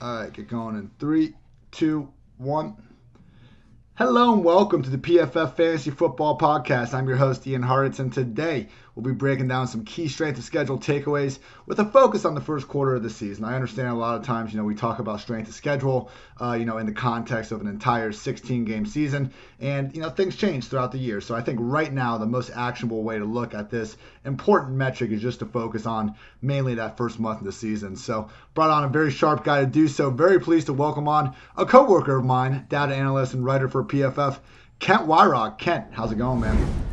All right, get going in 3, 2, 1. Hello and welcome to the PFF Fantasy Football Podcast. I'm your host, Ian Hartitz, and today we'll be breaking down some key strength of schedule takeaways with a focus on the first quarter of the season. I understand a lot of times, we talk about strength of schedule, in the context of an entire 16-game season, and, things change throughout the year. So I think right now the most actionable way to look at this important metric is just to focus on mainly that first month of the season. So brought on a very sharp guy to do so. Very pleased to welcome on a coworker of mine, data analyst and writer for PFF, Kent Weyrauch. Kent, how's it going, man?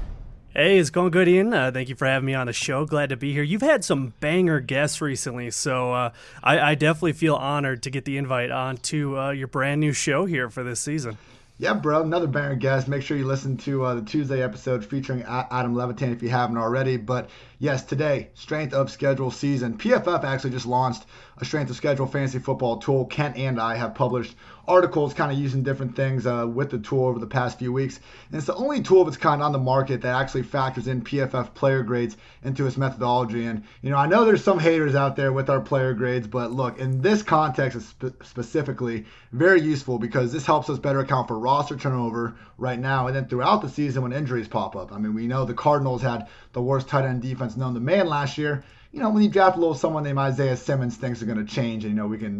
Hey, it's going good, Ian. Thank you for having me on the show. Glad to be here. You've had some banger guests recently, so I definitely feel honored to get the invite on to your brand new show here for this season. Yeah, bro, another banger guest. Make sure you listen to the Tuesday episode featuring Adam Levitan if you haven't already. But yes, today, strength of schedule season. PFF actually just launched a strength of schedule fantasy football tool. Kent and I have published articles kind of using different things with the tool over the past few weeks. And it's the only tool of its kind on the market that actually factors in PFF player grades into its methodology. And, I know there's some haters out there with our player grades, but look, in this context specifically, very useful because this helps us better account for roster turnover right now and then throughout the season when injuries pop up. I mean, we know the Cardinals had the worst tight end defense known to man last year. When you draft a little someone named Isaiah Simmons, things are going to change, and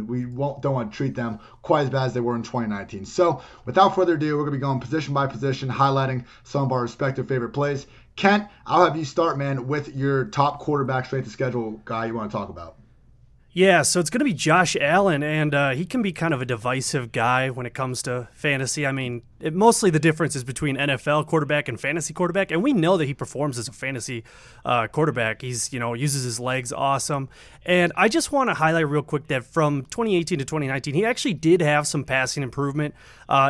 we don't want to treat them quite as bad as they were in 2019. So, without further ado, we're going to be going position by position, highlighting some of our respective favorite plays. Kent, I'll have you start, man, with your top quarterback strength of schedule guy you want to talk about. Yeah, so it's going to be Josh Allen, and he can be kind of a divisive guy when it comes to fantasy. I mean, mostly the difference is between NFL quarterback and fantasy quarterback, and we know that he performs as a fantasy quarterback. He's, uses his legs awesome. And I just want to highlight real quick that from 2018 to 2019, he actually did have some passing improvement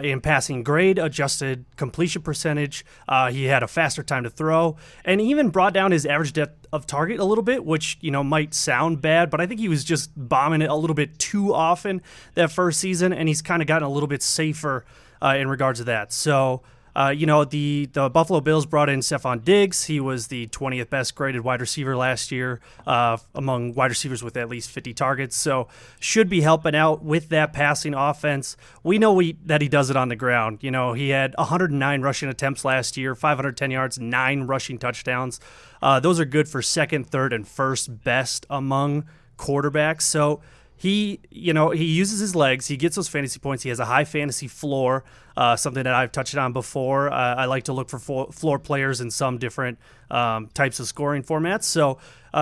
in passing grade, adjusted completion percentage. He had a faster time to throw, and he even brought down his average depth of target a little bit, which, might sound bad, but I think he was just bombing it a little bit too often that first season, and he's kind of gotten a little bit safer in regards to that. So, the Buffalo Bills brought in Stephon Diggs. He was the 20th best graded wide receiver last year among wide receivers with at least 50 targets. So should be helping out with that passing offense. We know that he does it on the ground. He had 109 rushing attempts last year, 510 yards, 9 rushing touchdowns. Those are good for second, third, and first best among quarterbacks. So he uses his legs. He gets those fantasy points. He has a high fantasy floor, something that I've touched on before. I like to look for floor players in some different types of scoring formats. So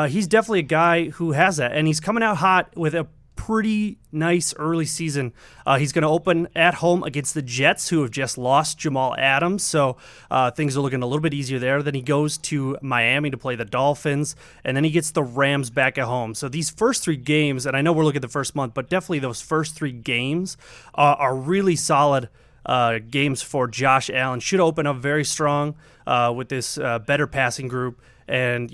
he's definitely a guy who has that, and he's coming out hot with a pretty nice early season. He's going to open at home against the Jets, who have just lost Jamal Adams, so things are looking a little bit easier there. Then he goes to Miami to play the Dolphins, and then he gets the Rams back at home. So these first 3 games, and I know we're looking at the first month, but definitely those first 3 games are really solid games for Josh Allen. Should open up very strong with this better passing group. And,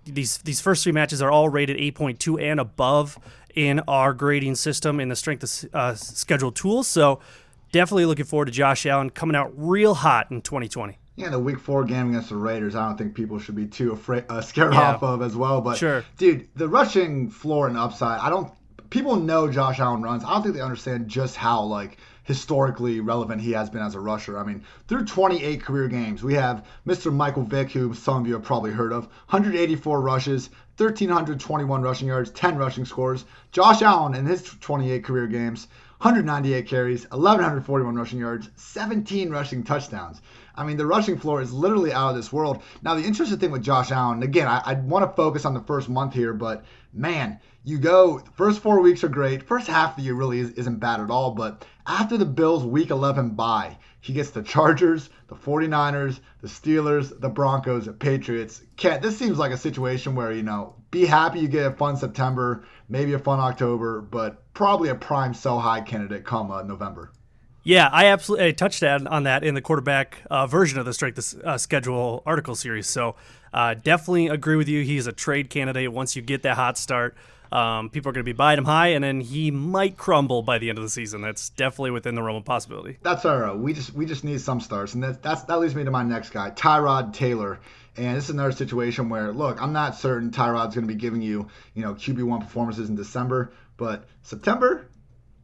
these first 3 matches are all rated 8.2 and above in our grading system in the strength of schedule tools. So definitely looking forward to Josh Allen coming out real hot in 2020. Yeah, the Week 4 game against the Raiders, I don't think people should be too scared off of as well. But, sure, dude, the rushing floor and upside, people know Josh Allen runs. I don't think they understand just how, historically relevant he has been as a rusher. I mean, through 28 career games, we have Mr. Michael Vick, who some of you have probably heard of, 184 rushes, 1,321 rushing yards, 10 rushing scores. Josh Allen, in his 28 career games, 198 carries, 1,141 rushing yards, 17 rushing touchdowns. I mean, the rushing floor is literally out of this world. Now, the interesting thing with Josh Allen, again, I want to focus on the first month here, but man, the first 4 weeks are great. First half of the year really isn't bad at all, but after the Bills' Week 11 bye, he gets the Chargers, the 49ers, the Steelers, the Broncos, the Patriots. Kent, this seems like a situation where, be happy you get a fun September, maybe a fun October, but probably a prime sell high candidate come November. Yeah, I absolutely touched on that in the quarterback version of the strength of schedule article series. So definitely agree with you. He's a trade candidate once you get that hot start. People are going to be buying him high, and then he might crumble by the end of the season. That's definitely within the realm of possibility. That's all right. We just need some starts, and that leads me to my next guy, Tyrod Taylor. And this is another situation where, look, I'm not certain Tyrod's going to be giving you, QB1 performances in December, but September,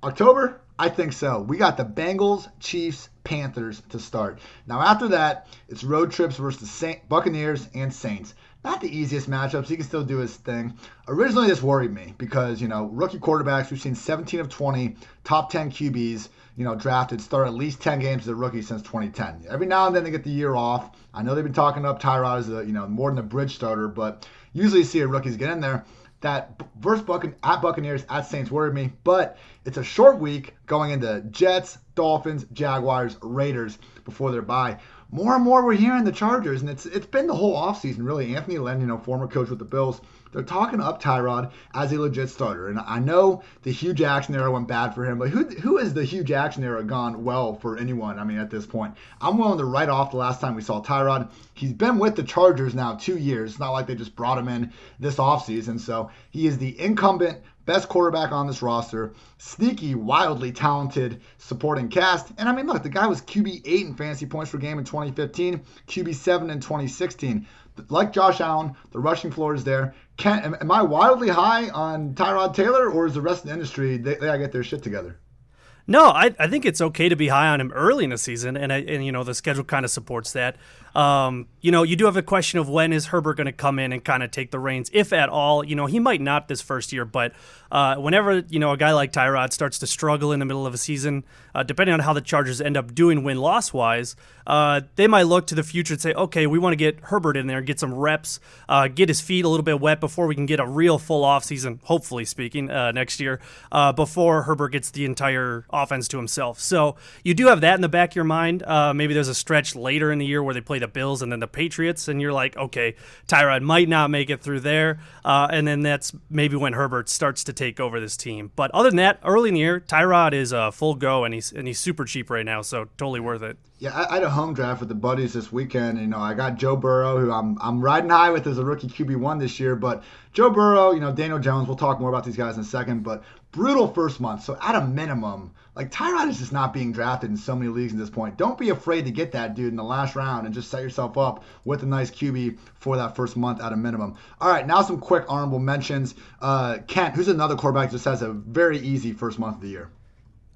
October? I think so. We got the Bengals, Chiefs, Panthers to start. Now after that, it's road trips versus the Buccaneers and Saints. Not the easiest matchups. He can still do his thing. Originally, this worried me because, rookie quarterbacks, we've seen 17 of 20, top 10 QBs, drafted, start at least 10 games as a rookie since 2010. Every now and then they get the year off. I know they've been talking up Tyrod as more than a bridge starter, but usually you see rookies get in there. That versus at Buccaneers, at Saints worried me, but it's a short week going into Jets, Dolphins, Jaguars, Raiders before their bye. More and more we're hearing the Chargers, and it's been the whole offseason, really. Anthony Lynn, former coach with the Bills, they're talking up Tyrod as a legit starter. And I know the Hugh Jackson era went bad for him, but who has the Hugh Jackson era gone well for anyone? I mean, at this point, I'm willing to write off the last time we saw Tyrod. He's been with the Chargers now 2 years. It's not like they just brought him in this offseason. So he is the incumbent best quarterback on this roster, sneaky, wildly talented supporting cast. And I mean, look, the guy was QB8 in fantasy points per game in 2015, QB7 in 2016. Like Josh Allen, the rushing floor is there. Am I wildly high on Tyrod Taylor, or is the rest of the industry, they gotta get their shit together? No, I think it's okay to be high on him early in the season, and the schedule kind of supports that. You do have a question of when is Herbert going to come in and kind of take the reins, if at all. He might not this first year, but whenever a guy like Tyrod starts to struggle in the middle of a season, depending on how the Chargers end up doing win-loss wise, they might look to the future and say, okay, we want to get Herbert in there, get some reps, get his feet a little bit wet before we can get a real full offseason, hopefully speaking, next year, before Herbert gets the entire offense to himself. So you do have that in the back of your mind. Maybe there's a stretch later in the year where they play the Bills and then the Patriots, and you're like, okay, Tyrod might not make it through there, and then that's maybe when Herbert starts to take over this team. But other than that, early in the year, Tyrod is full go, and he's super cheap right now, so totally worth it. Yeah, I had a home draft with the buddies this weekend. I got Joe Burrow, who I'm riding high with as a rookie QB1 this year. But Joe Burrow, Daniel Jones, we'll talk more about these guys in a second. But brutal first month. So at a minimum, Tyrod is just not being drafted in so many leagues at this point. Don't be afraid to get that dude in the last round and just set yourself up with a nice QB for that first month at a minimum. All right, now some quick honorable mentions. Kent, who's another quarterback that just has a very easy first month of the year?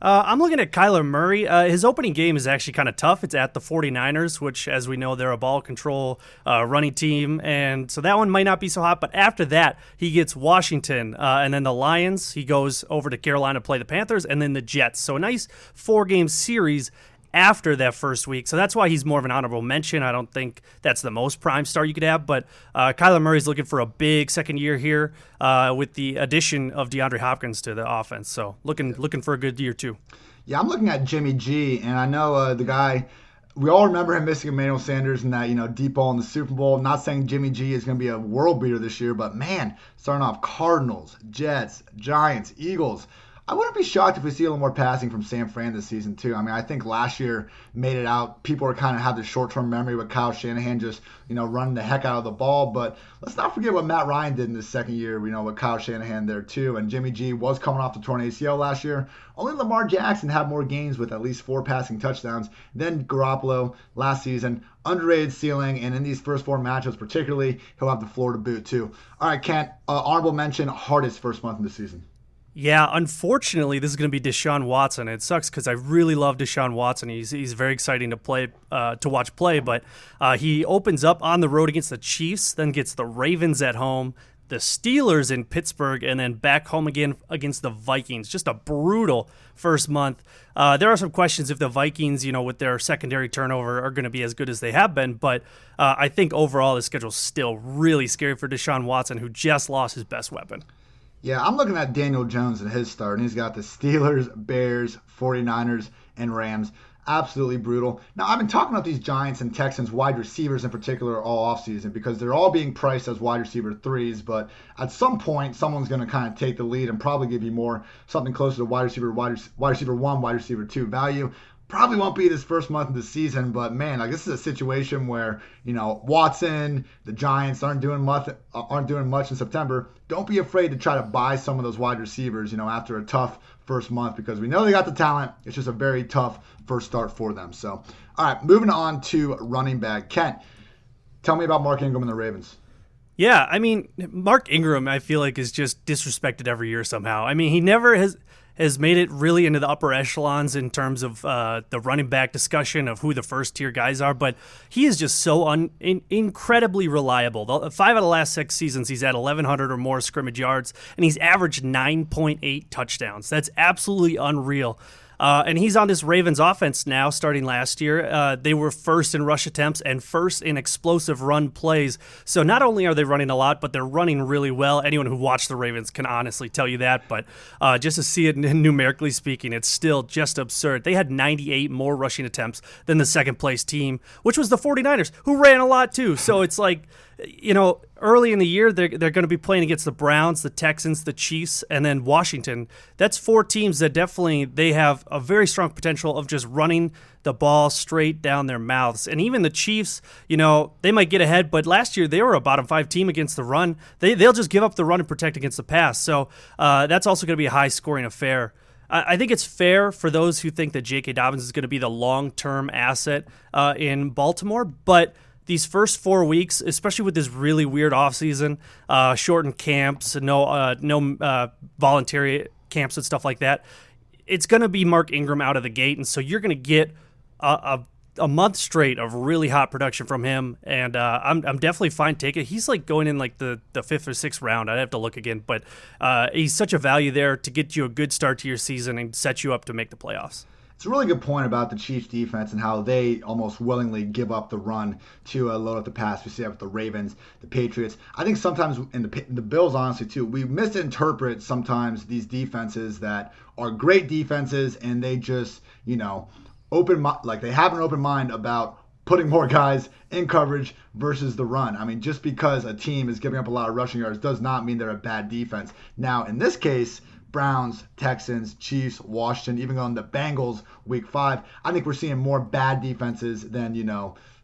I'm looking at Kyler Murray. His opening game is actually kind of tough. It's at the 49ers, which, as we know, they're a ball control running team, and so that one might not be so hot. But after that, he gets Washington, and then the Lions. He goes over to Carolina to play the Panthers, and then the Jets. So a nice 4-game series after that first week. So that's why he's more of an honorable mention. I don't think that's the most prime start you could have, but Kyler Murray's looking for a big second year here with the addition of DeAndre Hopkins to the offense. So looking for a good year too. Yeah, I'm looking at Jimmy G, and I know the guy, we all remember him missing Emmanuel Sanders in that, deep ball in the Super Bowl. I'm not saying Jimmy G is going to be a world beater this year, but man, starting off Cardinals, Jets, Giants, Eagles. I wouldn't be shocked if we see a little more passing from San Fran this season, too. I mean, I think last year made it out. People are kind of have this short-term memory with Kyle Shanahan just, running the heck out of the ball. But let's not forget what Matt Ryan did in his second year, with Kyle Shanahan there, too. And Jimmy G was coming off the torn ACL last year. Only Lamar Jackson had more games with at least 4 passing touchdowns than Garoppolo last season. Underrated ceiling, and in these first 4 matchups particularly, he'll have the floor to boot, too. All right, Kent, honorable mention, hardest first month of the season. Yeah, unfortunately, this is going to be Deshaun Watson. It sucks because I really love Deshaun Watson. He's very exciting to watch play, but he opens up on the road against the Chiefs, then gets the Ravens at home, the Steelers in Pittsburgh, and then back home again against the Vikings. Just a brutal first month. There are some questions if the Vikings, with their secondary turnover, are going to be as good as they have been, but I think overall the schedule's still really scary for Deshaun Watson, who just lost his best weapon. Yeah, I'm looking at Daniel Jones and his start, and he's got the Steelers, Bears, 49ers, and Rams. Absolutely brutal. Now, I've been talking about these Giants and Texans wide receivers in particular all offseason because they're all being priced as wide receiver 3s, but at some point, someone's going to kind of take the lead and probably give you something closer to wide receiver 1, wide receiver 2 value. Probably won't be this first month of the season, but man, this is a situation where, Watson, the Giants aren't doing much in September. Don't be afraid to try to buy some of those wide receivers, after a tough first month because we know they got the talent. It's just a very tough first start for them. So, all right, moving on to running back. Kent, tell me about Mark Ingram and the Ravens. Yeah, I mean, Mark Ingram, I feel like, is just disrespected every year somehow. I mean, he never has. has made it really into the upper echelons in terms of the running back discussion of who the first-tier guys are, but he is just so incredibly reliable. 5 out of the last 6 seasons, he's had 1,100 or more scrimmage yards, and he's averaged 9.8 touchdowns. That's absolutely unreal. And he's on this Ravens offense now, starting last year. They were first in rush attempts and first in explosive run plays. So not only are they running a lot, but they're running really well. Anyone who watched the Ravens can honestly tell you that. But just to see it numerically speaking, it's still just absurd. They had 98 more rushing attempts than the second-place team, which was the 49ers, who ran a lot too. So it's like, early in the year, they're going to be playing against the Browns, the Texans, the Chiefs, and then Washington. That's 4 teams that they have a very strong potential of just running the ball straight down their mouths. And even the Chiefs, they might get ahead, but last year they were a bottom 5 team against the run. They'll just give up the run and protect against the pass. So that's also going to be a high-scoring affair. I think it's fair for those who think that J.K. Dobbins is going to be the long-term asset in Baltimore, but these first 4 weeks, especially with this really weird offseason, shortened camps, no voluntary camps and stuff like that, it's going to be Mark Ingram out of the gate. And so you're going to get a month straight of really hot production from him. And I'm definitely fine taking it. He's like going in like the 5th or 6th round. I'd have to look again. But he's such a value there to get you a good start to your season and set you up to make the playoffs. It's a really good point about the Chiefs defense and how they almost willingly give up the run to load up the pass. We see that with the Ravens, the Patriots. I think sometimes in the Bills, honestly, too, we misinterpret sometimes these defenses that are great defenses and they just, they have an open mind about putting more guys in coverage versus the run. I mean, just because a team is giving up a lot of rushing yards does not mean they're a bad defense. Now, in this case, Browns, Texans, Chiefs, Washington, even on the Bengals week 5, I think we're seeing more bad defenses than,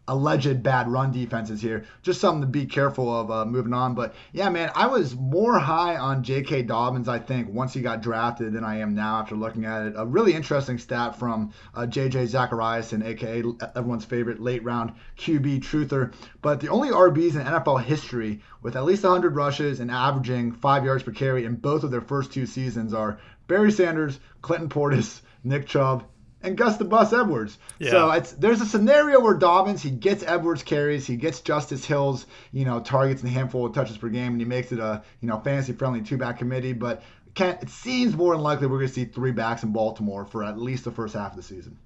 alleged bad run defenses here. Just something to be careful of moving on. But yeah, man, I was more high on J.K. Dobbins, I think, once he got drafted than I am now after looking at it. A really interesting stat from J.J. Zachariason, a.k.a. everyone's favorite late round QB truther. But the only RBs in NFL history with at least 100 rushes and averaging 5 yards per carry in both of their first 2 seasons are Barry Sanders, Clinton Portis, Nick Chubb, and Gus the Bus Edwards. Yeah. So there's a scenario where Dobbins, he gets Edwards carries, he gets Justice Hill's, targets and a handful of touches per game, and he makes it a, fantasy-friendly 2-back committee. But it seems more than likely we're going to see 3 backs in Baltimore for at least the first half of the season.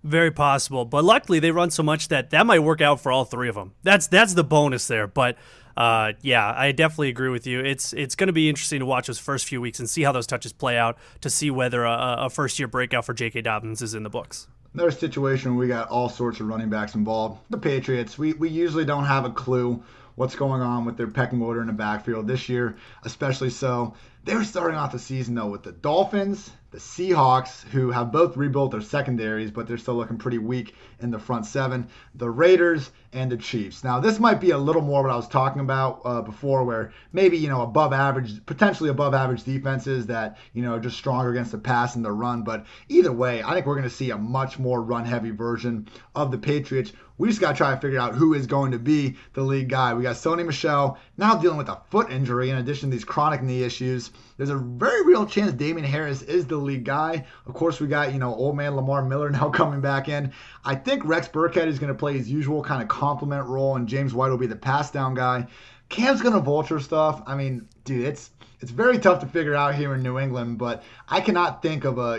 Very possible. But luckily they run so much that might work out for all 3 of them. That's the bonus there. But yeah, I definitely agree with you. It's going to be interesting to watch those first few weeks and see how those touches play out to see whether a first-year breakout for J.K. Dobbins is in the books. Another situation where we got all sorts of running backs involved. The Patriots, we usually don't have a clue what's going on with their pecking order in the backfield. This year, especially so. They were starting off the season, though, with the Dolphins, the Seahawks, who have both rebuilt their secondaries, but they're still looking pretty weak in the front 7, the Raiders, and the Chiefs. Now, this might be a little more what I was talking about before, where maybe, above average, potentially above average defenses that, are just stronger against the pass and the run. But either way, I think we're going to see a much more run-heavy version of the Patriots. We just got to try to figure out who is going to be the lead guy. We got Sony Michel now dealing with a foot injury in addition to these chronic knee issues. There's a very real chance Damian Harris is the lead guy. Of course, we got, old man Lamar Miller now coming back in. I think Rex Burkhead is going to play his usual kind of complement role, and James White will be the pass down guy. Cam's going to vulture stuff. I mean, dude, it's very tough to figure out here in New England, but I cannot think of a,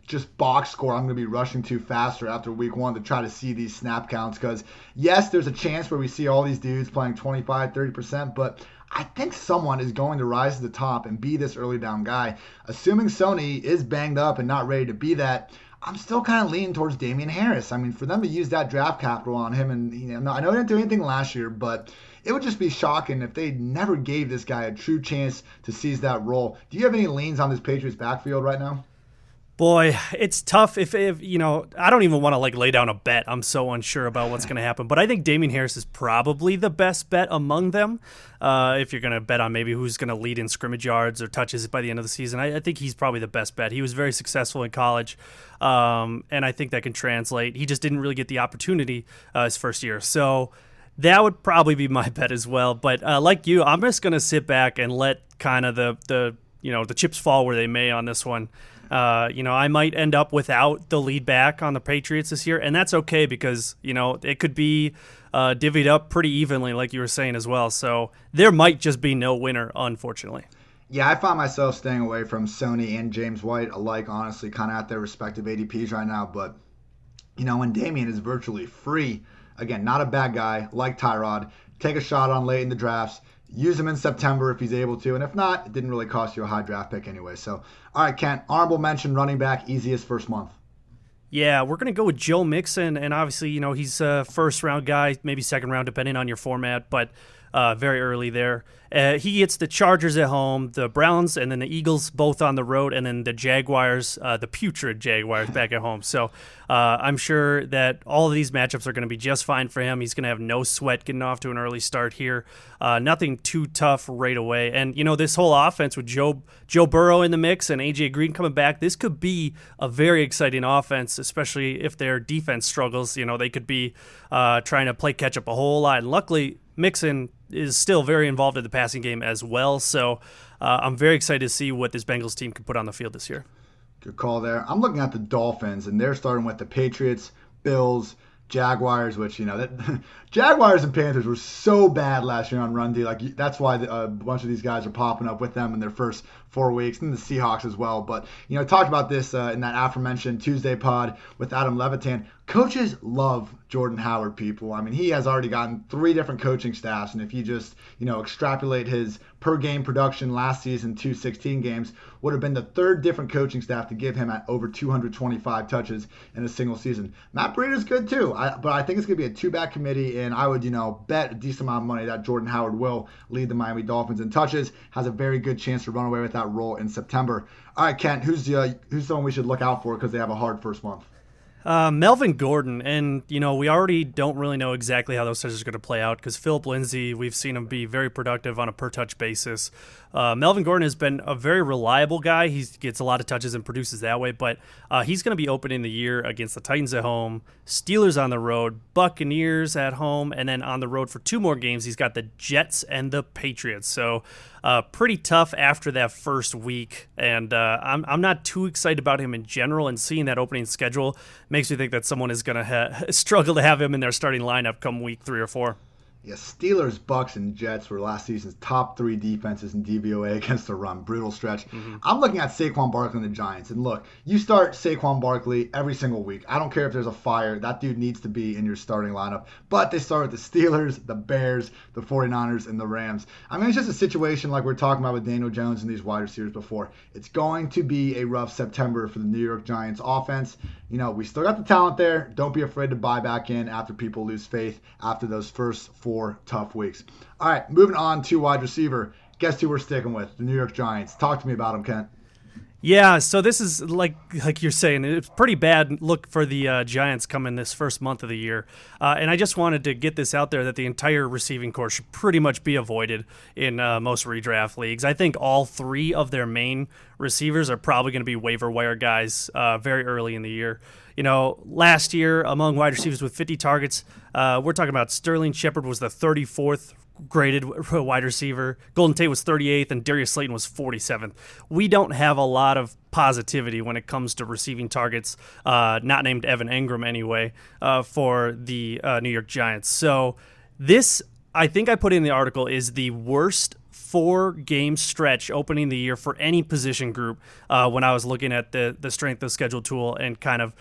just box score I'm going to be rushing to faster after week 1 to try to see these snap counts. Because, yes, there's a chance where we see all these dudes playing 25, 30%, but I think someone is going to rise to the top and be this early down guy. Assuming Sony is banged up and not ready to be that, I'm still kind of leaning towards Damian Harris. I mean, for them to use that draft capital on him, and I know they didn't do anything last year, but it would just be shocking if they never gave this guy a true chance to seize that role. Do you have any leans on this Patriots backfield right now? Boy, it's tough. If I don't even want to lay down a bet. I'm so unsure about what's going to happen. But I think Damian Harris is probably the best bet among them. If you're going to bet on maybe who's going to lead in scrimmage yards or touches by the end of the season, I think he's probably the best bet. He was very successful in college, and I think that can translate. He just didn't really get the opportunity his first year. So that would probably be my bet as well. But like you, I'm just going to sit back and let kind of the the chips fall where they may on this one. I might end up without the lead back on the Patriots this year, and that's okay because, it could be divvied up pretty evenly, like you were saying as well. So there might just be no winner, unfortunately. Yeah, I find myself staying away from Sony and James White alike, honestly, kind of at their respective ADPs right now. But, when Damian is virtually free, again, not a bad guy, like Tyrod, take a shot on late in the drafts. Use him in September if he's able to. And if not, it didn't really cost you a high draft pick anyway. So, all right, Kent, honorable mention, running back, easiest first month. Yeah, we're going to go with Joe Mixon. And obviously, he's a first-round guy, maybe second round, depending on your format. But very early there. He gets the Chargers at home, the Browns, and then the Eagles both on the road, and then the Jaguars, the putrid Jaguars, back at home. So I'm sure that all of these matchups are going to be just fine for him. He's going to have no sweat getting off to an early start here. Nothing too tough right away. And, this whole offense with Joe Burrow in the mix and A.J. Green coming back, this could be a very exciting offense, especially if their defense struggles. They could be trying to play catch-up a whole lot. And luckily, Mixon is still very involved in the passing game as well. So I'm very excited to see what this Bengals team can put on the field this year. Good call there. I'm looking at the Dolphins, and they're starting with the Patriots, Bills, Jaguars, which, that Jaguars and Panthers were so bad last year on run D. Like, that's why a bunch of these guys are popping up with them in their first 4 weeks, and the Seahawks as well. But, talked about this in that aforementioned Tuesday pod with Adam Levitan. Coaches love Jordan Howard, people. I mean, he has already gotten 3 different coaching staffs, and if you just, extrapolate his per game production last season, 216 games, would have been the 3rd different coaching staff to give him at over 225 touches in a single season. Matt Breeder's good too, but I think it's going to be a 2-back committee, and I would, bet a decent amount of money that Jordan Howard will lead the Miami Dolphins in touches, has a very good chance to run away with that role in September. All right, Kent, who's someone we should look out for because they have a hard first month? Melvin Gordon, and we already don't really know exactly how those touches are going to play out because Philip Lindsay, we've seen him be very productive on a per touch basis. Melvin Gordon has been a very reliable guy. He gets a lot of touches and produces that way, but he's going to be opening the year against the Titans at home, Steelers on the road, Buccaneers at home, and then on the road for 2 more games, he's got the Jets and the Patriots. So pretty tough after that first week, and I'm not too excited about him in general, and seeing that opening schedule makes me think that someone is going to struggle to have him in their starting lineup come week 3 or 4. Yeah, Steelers, Bucks, and Jets were last season's top 3 defenses in DVOA against the run. Brutal stretch. Mm-hmm. I'm looking at Saquon Barkley and the Giants. And look, you start Saquon Barkley every single week. I don't care if there's a fire. That dude needs to be in your starting lineup. But they start with the Steelers, the Bears, the 49ers, and the Rams. I mean, it's just a situation like we're talking about with Daniel Jones and these wide receivers before. It's going to be a rough September for the New York Giants offense. We still got the talent there. Don't be afraid to buy back in after people lose faith after those first 4 tough weeks. All right, moving on to wide receiver. Guess who we're sticking with? The New York Giants. Talk to me about them, Kent. Yeah, so this is like you're saying, it's pretty bad look for the Giants coming this first month of the year. And I just wanted to get this out there that the entire receiving corps should pretty much be avoided in most redraft leagues. I think all 3 of their main receivers are probably going to be waiver wire guys very early in the year. Last year among wide receivers with 50 targets, we're talking about Sterling Shepard was the 34th graded wide receiver. Golden Tate was 38th, and Darius Slayton was 47th. We don't have a lot of positivity when it comes to receiving targets, not named Evan Ingram anyway, for the New York Giants. So this, I think I put in the article, is the worst 4-game stretch opening the year for any position group when I was looking at the strength of schedule tool and kind of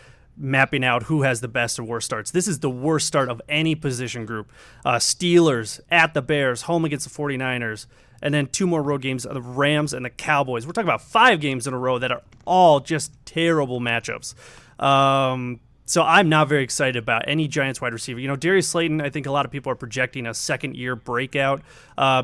mapping out who has the best or worst starts. This is the worst start of any position group. Steelers at the Bears, home against the 49ers, and then 2 more road games, the Rams and the Cowboys. We're talking about 5 games in a row that are all just terrible matchups. So I'm not very excited about any Giants wide receiver. Darius Slayton, I think a lot of people are projecting a second-year breakout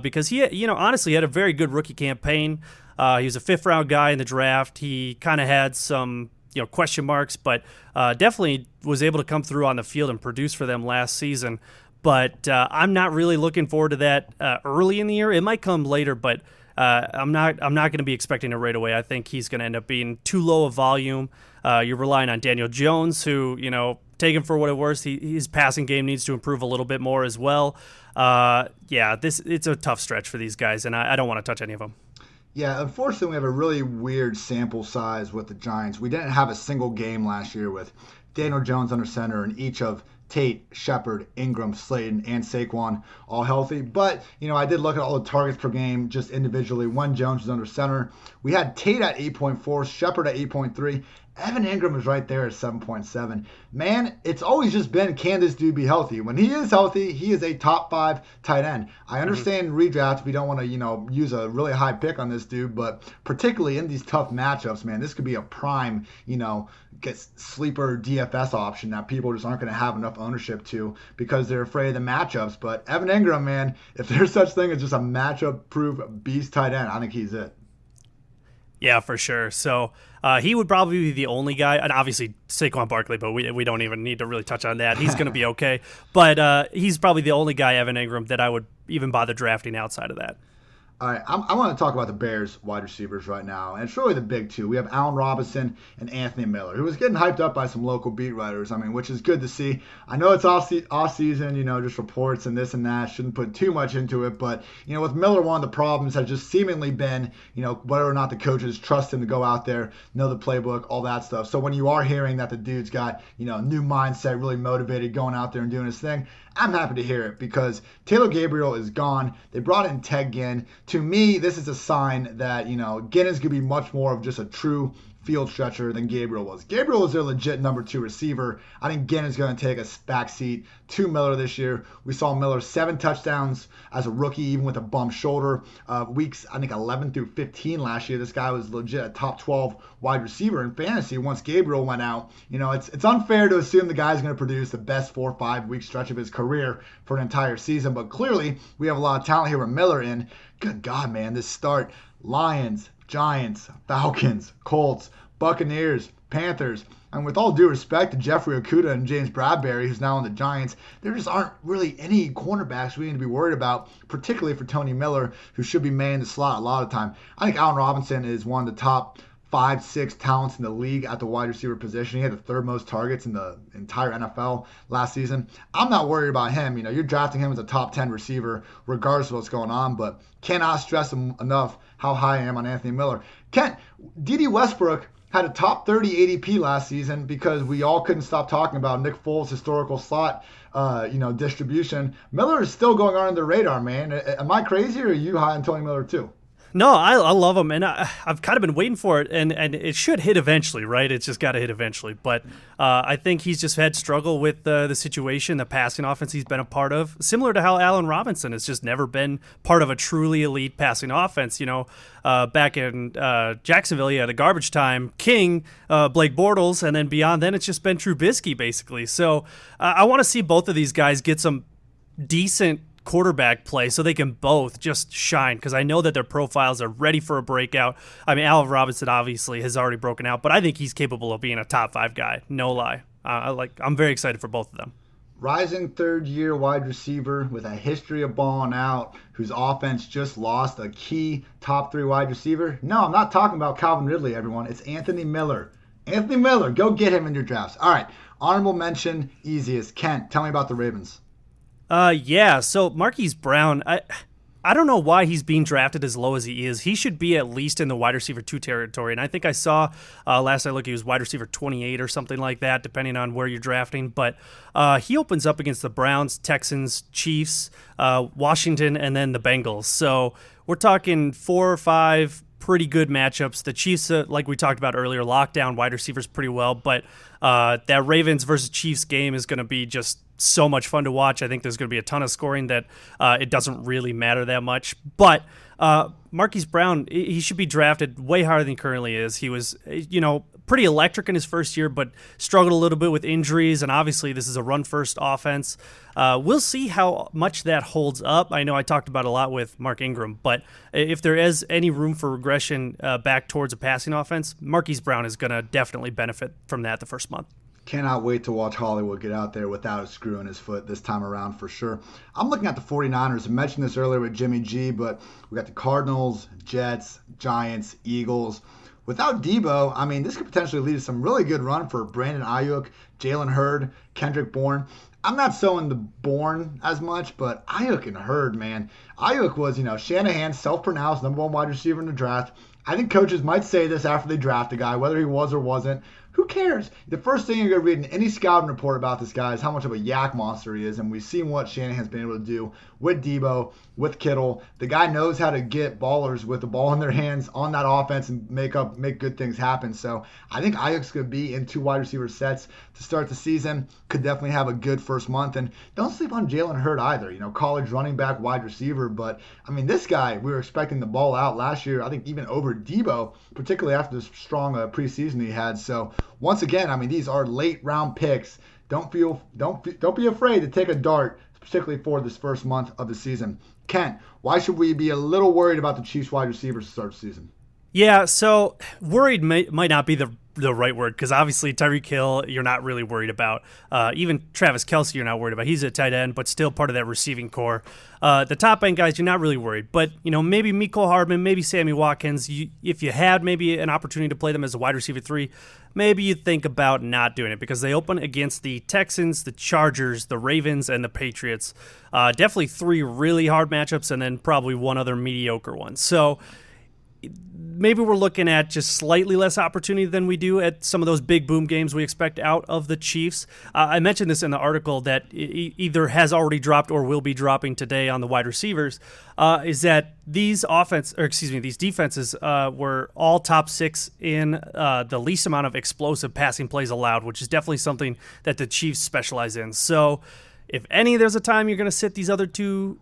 because he, honestly had a very good rookie campaign. He was a 5th-round guy in the draft. He kind of had some question marks, but definitely was able to come through on the field and produce for them last season. But I'm not really looking forward to that early in the year. It might come later, but I'm not going to be expecting it right away. I think he's going to end up being too low of volume. You're relying on Daniel Jones, who, take him for what it was. His passing game needs to improve a little bit more as well. It's a tough stretch for these guys, and I don't want to touch any of them. Yeah, unfortunately, we have a really weird sample size with the Giants. We didn't have a single game last year with Daniel Jones under center and each of Tate, Shepard, Ingram, Slayton, and Saquon all healthy. But, I did look at all the targets per game just individually when Jones was under center. We had Tate at 8.4, Shepard at 8.3. Evan Ingram is right there at 7.7. Man, it's always just been, can this dude be healthy? When he is healthy, he is a top 5 tight end. I understand redraft, we don't want to, use a really high pick on this dude, but particularly in these tough matchups, man, this could be a prime, get sleeper DFS option that people just aren't going to have enough ownership to because they're afraid of the matchups. But Evan Ingram, man, if there's such thing as just a matchup-proof beast tight end, I think he's it. Yeah, for sure. So he would probably be the only guy, and obviously Saquon Barkley, but we don't even need to really touch on that. He's going to be okay. But he's probably the only guy, Evan Ingram, that I would even bother drafting outside of that. All right, I want to talk about the Bears wide receivers right now, and it's really the big two. We have Allen Robinson and Anthony Miller, who was getting hyped up by some local beat writers, which is good to see. I know it's off season, just reports and this and that. Shouldn't put too much into it, but, with Miller, one of the problems has just seemingly been, whether or not the coaches trust him to go out there, know the playbook, all that stuff. So when you are hearing that the dude's got, new mindset, really motivated, going out there and doing his thing, I'm happy to hear it because Taylor Gabriel is gone. They brought in Ted Ginn. To me, this is a sign that, Ginn is going to be much more of just a true field stretcher than Gabriel was. Gabriel was their legit number 2 receiver. I think Ginn is going to take a backseat to Miller this year. We saw Miller 7 touchdowns as a rookie, even with a bum shoulder. Weeks, I think 11 through 15 last year, this guy was legit a top 12 wide receiver in fantasy once Gabriel went out. It's unfair to assume the guy's going to produce the best 4 or 5 week stretch of his career for an entire season, but clearly we have a lot of talent here with Miller in. Good God, man, this start. Lions, Giants, Falcons, Colts, Buccaneers, Panthers, and with all due respect to Jeffrey Okudah and James Bradbury, who's now on the Giants, there just aren't really any cornerbacks we need to be worried about, particularly for Tony Miller, who should be manning the slot a lot of the time. I think Allen Robinson is one of the top 5-6 talents in the league at the wide receiver position. He had the 3rd most targets in the entire NFL last season. I'm not worried about him. You're drafting him as a top 10 receiver regardless of what's going on, but cannot stress enough how high I am on Anthony Miller. Kent, D.D. Westbrook had a top 30 ADP last season because we all couldn't stop talking about Nick Foles' historical slot distribution. Miller is still going on under the radar, man. Am I crazy or are you high on Tony Miller too? No, I love him, and I've kind of been waiting for it, and it should hit eventually, right? It's just got to hit eventually. But I think he's just had struggle with the situation, the passing offense he's been a part of, similar to how Allen Robinson has just never been part of a truly elite passing offense. Back in Jacksonville, the garbage time king, Blake Bortles, and then beyond then it's just been Trubisky, basically. So I want to see both of these guys get some decent quarterback play so they can both just shine, because I know that their profiles are ready for a breakout. Allen Robinson obviously has already broken out, but I think he's capable of being a top 5 guy, no lie. I'm very excited for both of them. Rising 3rd-year wide receiver with a history of balling out, whose offense just lost a key top 3 wide receiver. No, I'm not talking about Calvin Ridley, everyone. It's Anthony Miller. Anthony Miller, go get him in your drafts. All right, honorable mention, easiest. Kent, tell me about the Ravens. So Marquise Brown, I don't know why he's being drafted as low as he is. He should be at least in the wide receiver 2 territory, and I think I saw last I looked he was wide receiver 28 or something like that, depending on where you're drafting. But he opens up against the Browns, Texans, Chiefs, Washington, and then the Bengals. So we're talking 4 or 5 pretty good matchups. The Chiefs, like we talked about earlier, lock down wide receivers pretty well, but that Ravens versus Chiefs game is going to be just so much fun to watch. I think there's going to be a ton of scoring that it doesn't really matter that much. But Marquise Brown, he should be drafted way higher than he currently is. He was, pretty electric in his first year, but struggled a little bit with injuries, and obviously this is a run-first offense. We'll see how much that holds up. I know I talked about it a lot with Mark Ingram, but if there is any room for regression back towards a passing offense, Marquise Brown is going to definitely benefit from that the first month. Cannot wait to watch Hollywood get out there without a screw in his foot this time around for sure. I'm looking at the 49ers. I mentioned this earlier with Jimmy G, but we got the Cardinals, Jets, Giants, Eagles. Without Debo, this could potentially lead to some really good run for Brandon Ayuk, Jalen Hurd, Kendrick Bourne. I'm not sowing the Bourne as much, but Ayuk and Hurd, man. Ayuk was, Shanahan's self-pronounced number one wide receiver in the draft. I think coaches might say this after they draft a guy, whether he was or wasn't. Who cares? The first thing you're going to read in any scouting report about this guy is how much of a yak monster he is, and we've seen what Shanahan's been able to do with Debo, with Kittle. The guy knows how to get ballers with the ball in their hands on that offense and make good things happen. So I think Ayuk's going to be in 2 wide receiver sets to start the season. Could definitely have a good first month. And don't sleep on Jalen Hurd either. College running back, wide receiver. But, this guy, we were expecting the ball out last year, I think even over Debo, particularly after the strong preseason he had. So once again, these are late round picks. Don't be afraid to take a dart, particularly for this first month of the season. Kent, why should we be a little worried about the Chiefs wide receivers to start the season? Yeah, so worried might not be the right word, because obviously Tyreek Hill you're not really worried about. Even Travis Kelce you're not worried about. He's a tight end, but still part of that receiving core. The top end guys you're not really worried. But maybe Mecole Hardman, maybe Sammy Watkins. If you had maybe an opportunity to play them as a wide receiver 3, maybe you think about not doing it, because they open against the Texans, the Chargers, the Ravens, and the Patriots. Definitely 3 really hard matchups, and then probably one other mediocre one. So maybe we're looking at just slightly less opportunity than we do at some of those big boom games we expect out of the Chiefs. I mentioned this in the article that either has already dropped or will be dropping today on the wide receivers, is that these defenses were all top 6 in the least amount of explosive passing plays allowed, which is definitely something that the Chiefs specialize in. So if there's a time you're going to sit these other 2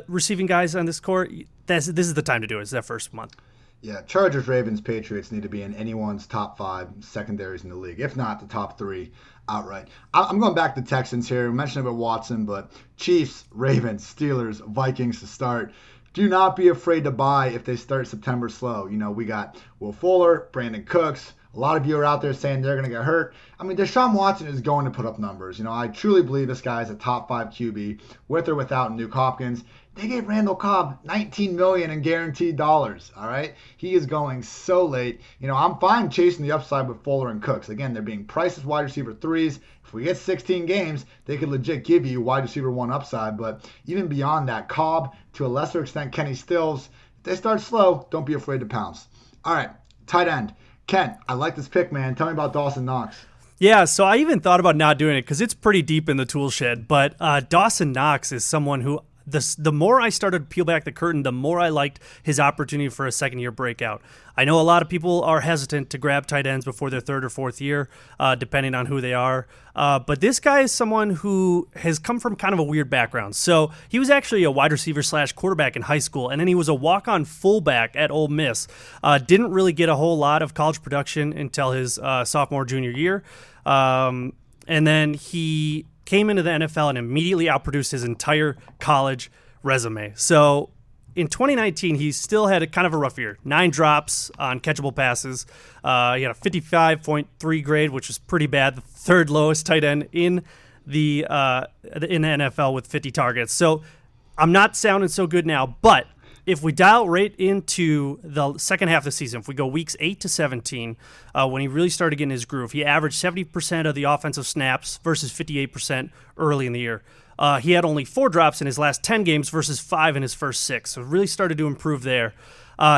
receiving guys on this court, this is the time to do it. It's that first month. Yeah, Chargers, Ravens, Patriots need to be in anyone's top 5 secondaries in the league, if not the top 3 outright. I'm going back to Texans here. We mentioned about Watson, but Chiefs, Ravens, Steelers, Vikings to start. Do not be afraid to buy if they start September slow. We got Will Fuller, Brandon Cooks. A lot of you are out there saying they're going to get hurt. Deshaun Watson is going to put up numbers. I truly believe this guy is a top 5 QB, with or without Nuke Hopkins. They gave Randall Cobb $19 million in guaranteed dollars. All right, he is going so late. I'm fine chasing the upside with Fuller and Cooks. Again, they're being priced as wide receiver 3s. If we get 16 games, they could legit give you wide receiver 1 upside. But even beyond that, Cobb, to a lesser extent, Kenny Stills. If they start slow, don't be afraid to pounce. All right, tight end. Kent, I like this pick, man. Tell me about Dawson Knox. Yeah, so I even thought about not doing it because it's pretty deep in the tool shed. But Dawson Knox is someone who the more I started to peel back the curtain, the more I liked his opportunity for a second-year breakout. I know a lot of people are hesitant to grab tight ends before their 3rd or 4th year, depending on who they are. But this guy is someone who has come from kind of a weird background. So he was actually a wide receiver / quarterback in high school, and then he was a walk-on fullback at Ole Miss. Didn't really get a whole lot of college production until his sophomore, junior year. And then he came into the NFL and immediately outproduced his entire college resume. So in 2019, he still had a kind of a rough year. 9 drops on catchable passes. He had a 55.3 grade, which was pretty bad. The 3rd lowest tight end in the NFL with 50 targets. So I'm not sounding so good now, but if we dial right into the second half of the season, if we go weeks 8 to 17, when he really started getting his groove, he averaged 70% of the offensive snaps versus 58% early in the year. He had only 4 drops in his last 10 games versus 5 in his first 6, so really started to improve there.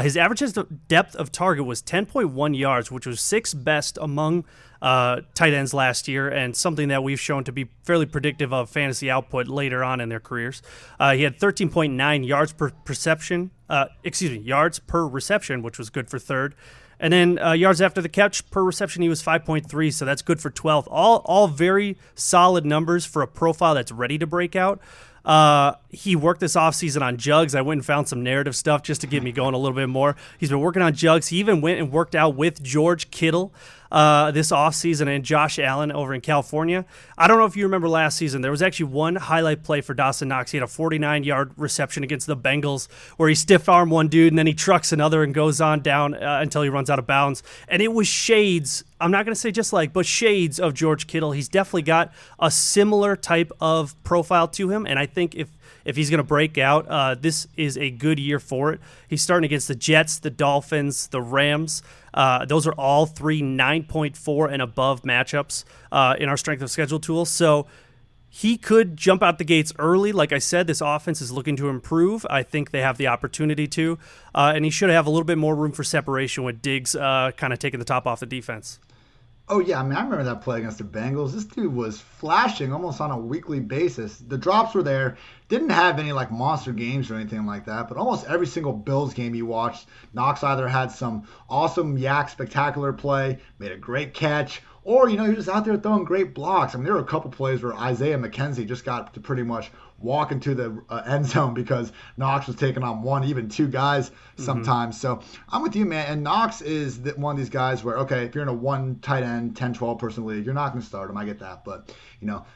His average depth of target was 10.1 yards, which was 6th best among tight ends last year, and something that we've shown to be fairly predictive of fantasy output later on in their careers. He had 13.9 yards per reception, which was good for 3rd. And then yards after the catch per reception, he was 5.3, so that's good for 12th. All very solid numbers for a profile that's ready to break out. He worked this offseason on jugs. I went and found some narrative stuff just to get me going a little bit more. He's been working on jugs. He even went and worked out with George Kittle this offseason and Josh Allen over in California. I don't know if you remember last season. There was actually one highlight play for Dawson Knox. He had a 49-yard reception against the Bengals where he stiff-armed one dude and then he trucks another and goes on down until he runs out of bounds. And it was shades, I'm not going to say just like, but shades of George Kittle. He's definitely got a similar type of profile to him, and I think if he's going to break out, this is a good year for it. He's starting against the Jets, the Dolphins, the Rams. Those are all 3 9.4 and above matchups in our strength of schedule tool. So he could jump out the gates early. Like I said, this offense is looking to improve. I think they have the opportunity to, and he should have a little bit more room for separation with Diggs kind of taking the top off the defense. Oh, yeah. I mean, I remember that play against the Bengals. This dude was flashing almost on a weekly basis. The drops were there. Didn't have any, like, monster games or anything like that, but almost every single Bills game you watched, Knox either had some awesome yak spectacular play, made a great catch, or, he was out there throwing great blocks. I mean, there were a couple plays where Isaiah McKenzie just got to pretty much walk into the end zone because Knox was taking on one, even two guys sometimes. So I'm with you, man. And Knox is one of these guys where, okay, if you're in a one tight end, 10, 12 person league, you're not going to start him. I get that. But,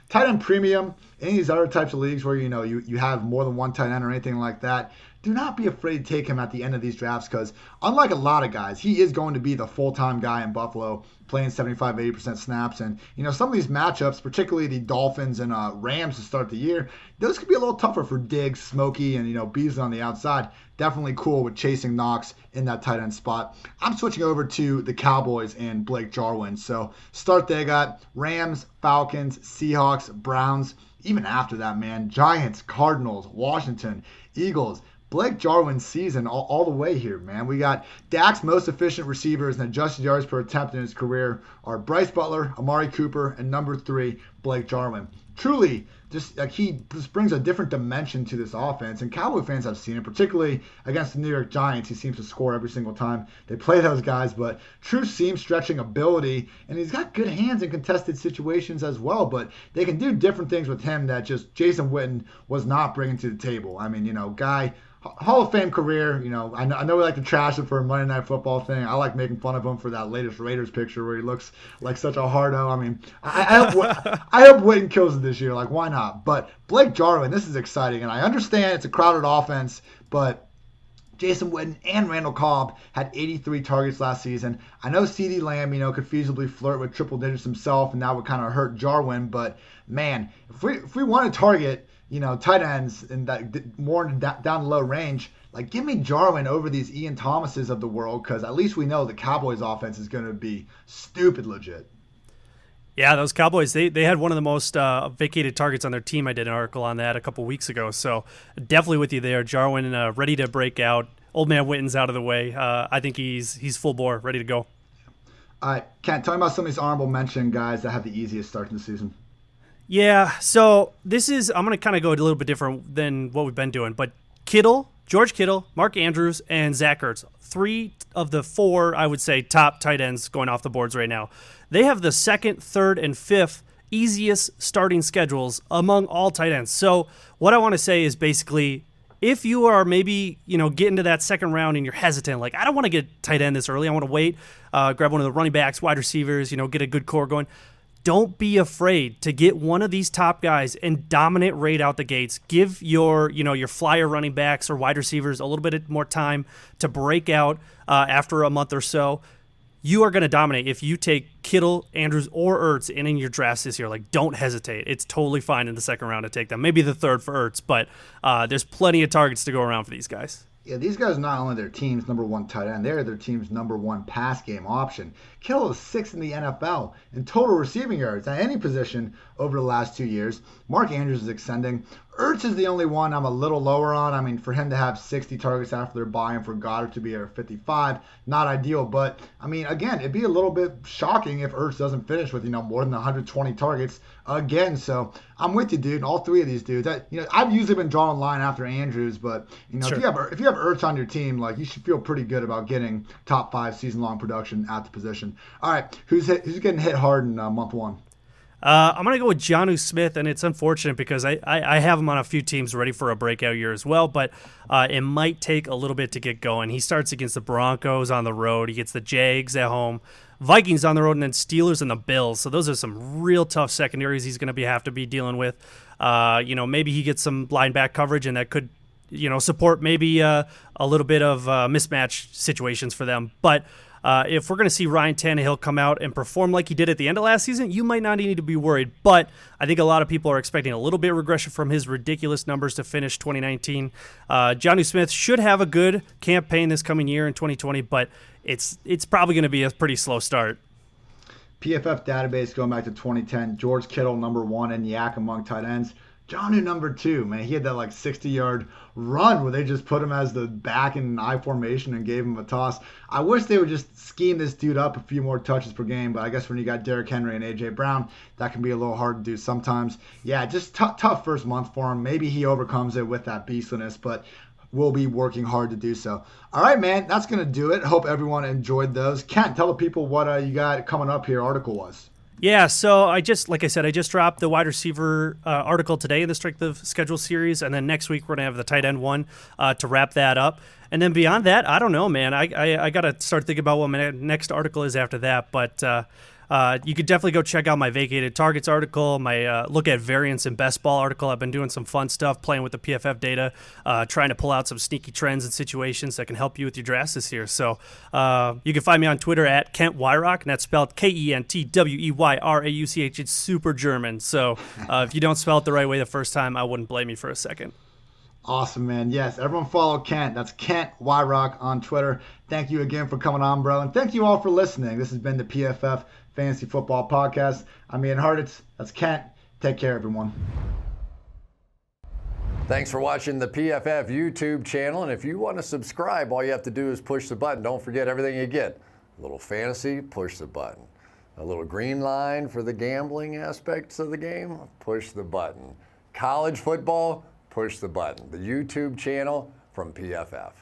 tight end premium, any of these other types of leagues where, you have more than one tight end or anything like that, do not be afraid to take him at the end of these drafts because unlike a lot of guys, he is going to be the full-time guy in Buffalo playing 75, 80% snaps. And, some of these matchups, particularly the Dolphins and Rams to start the year, those could be a little tougher for Diggs, Smokey, and, Beasley on the outside. Definitely cool with chasing Knox in that tight end spot. I'm switching over to the Cowboys and Blake Jarwin. So start they got Rams, Falcons, Seahawks, Browns. Even after that, man, Giants, Cardinals, Washington, Eagles. Blake Jarwin's season all the way here, man. We got Dak's most efficient receivers and adjusted yards per attempt in his career are Bryce Butler, Amari Cooper, and number 3, Blake Jarwin. Truly, he just brings a different dimension to this offense, and Cowboy fans have seen it, particularly against the New York Giants. He seems to score every single time they play those guys, but true seam stretching ability, and he's got good hands in contested situations as well, but they can do different things with him that just Jason Witten was not bringing to the table. I mean, guy, Hall of Fame career, I know we like to trash him for a Monday Night Football thing. I like making fun of him for that latest Raiders picture where he looks like such a hardo. I mean, I hope Witten kills it this year. Like, why not? But Blake Jarwin, this is exciting, and I understand it's a crowded offense, but Jason Witten and Randall Cobb had 83 targets last season. I know CeeDee Lamb, could feasibly flirt with triple digits himself, and that would kind of hurt Jarwin. But, man, if we want to target tight ends and that more down the low range, like give me Jarwin over these Ian Thomases of the world because at least we know the Cowboys offense is going to be stupid legit. Yeah, those Cowboys, they had one of the most vacated targets on their team. I did an article on that a couple weeks ago. So definitely with you there. Jarwin ready to break out. Old man Witten's out of the way. I think he's full bore, ready to go. All right, Kent, tell me about some of these honorable mention guys that have the easiest start in the season. Yeah, so I'm going to kind of go a little bit different than what we've been doing. But George Kittle, Mark Andrews, and Zach Ertz, 3 of the 4, I would say, top tight ends going off the boards right now. They have the 2nd, 3rd, and 5th easiest starting schedules among all tight ends. So what I want to say is basically if you are maybe, getting to that second round and you're hesitant, like I don't want to get tight end this early. I want to wait, grab one of the running backs, wide receivers, get a good core going. Don't be afraid to get one of these top guys and dominate right out the gates. Give your flyer running backs or wide receivers a little bit more time to break out after a month or so. You are going to dominate if you take Kittle, Andrews, or Ertz in your drafts this year. Like, don't hesitate. It's totally fine in the second round to take them. Maybe the third for Ertz, but there's plenty of targets to go around for these guys. Yeah, these guys are not only their team's number 1 tight end, they're their team's number 1 pass game option. Kittle is 6th in the NFL in total receiving yards at any position over the last 2 years. Mark Andrews is extending. Ertz is the only one I'm a little lower on. I mean, for him to have 60 targets after their bye and for Goddard to be at 55, not ideal. But, I mean, again, it'd be a little bit shocking if Ertz doesn't finish with, more than 120 targets again. So I'm with you, dude. All 3 of these dudes. I've usually been drawing line after Andrews, but, sure. if you have Ertz on your team, like, you should feel pretty good about getting top 5 season-long production at the position. All right, who's getting hit hard in month 1? I'm going to go with Jonnu Smith, and it's unfortunate because I have him on a few teams ready for a breakout year as well, but it might take a little bit to get going. He starts against the Broncos on the road. He gets the Jags at home, Vikings on the road, and then Steelers and the Bills. So those are some real tough secondaries he's going to have to be dealing with. Maybe he gets some linebacker coverage, and that could support maybe a little bit of mismatch situations for them. But if we're going to see Ryan Tannehill come out and perform like he did at the end of last season, you might not need to be worried. But I think a lot of people are expecting a little bit of regression from his ridiculous numbers to finish 2019. Jonnu Smith should have a good campaign this coming year in 2020, but it's probably going to be a pretty slow start. PFF database going back to 2010, George Kittle number 1 in yak among tight ends. Jonnu number 2, man. He had that like 60-yard run where they just put him as the back in an I formation and gave him a toss. I wish they would just scheme this dude up a few more touches per game, but I guess when you got Derrick Henry and A.J. Brown, that can be a little hard to do sometimes. Yeah, just tough first month for him. Maybe he overcomes it with that beastliness, but we'll be working hard to do so. All right, man, that's going to do it. Hope everyone enjoyed those. Kent, tell the people what you got coming up here article-wise. Yeah, so I just dropped the wide receiver article today in the Strength of Schedule series, and then next week we're going to have the tight end one to wrap that up. And then beyond that, I don't know, man. I got to start thinking about what my next article is after that, but you could definitely go check out my vacated targets article, my look at variance and best ball article. I've been doing some fun stuff, playing with the PFF data, trying to pull out some sneaky trends and situations that can help you with your drafts this year. So you can find me on Twitter at Kent Weyrauch, and that's spelled Kentweyraugch. It's super German. So if you don't spell it the right way the first time, I wouldn't blame you for a second. Awesome, man. Yes, everyone follow Kent. That's Kent Weyrauch on Twitter. Thank you again for coming on, bro. And thank you all for listening. This has been the PFF Fantasy Football Podcast. I'm Ian Hartitz. That's Kent. Take care, everyone. Thanks for watching the PFF YouTube channel. And if you want to subscribe, all you have to do is push the button. Don't forget everything you get. A little fantasy, push the button. A little green line for the gambling aspects of the game, push the button. College football, push the button. The YouTube channel from PFF.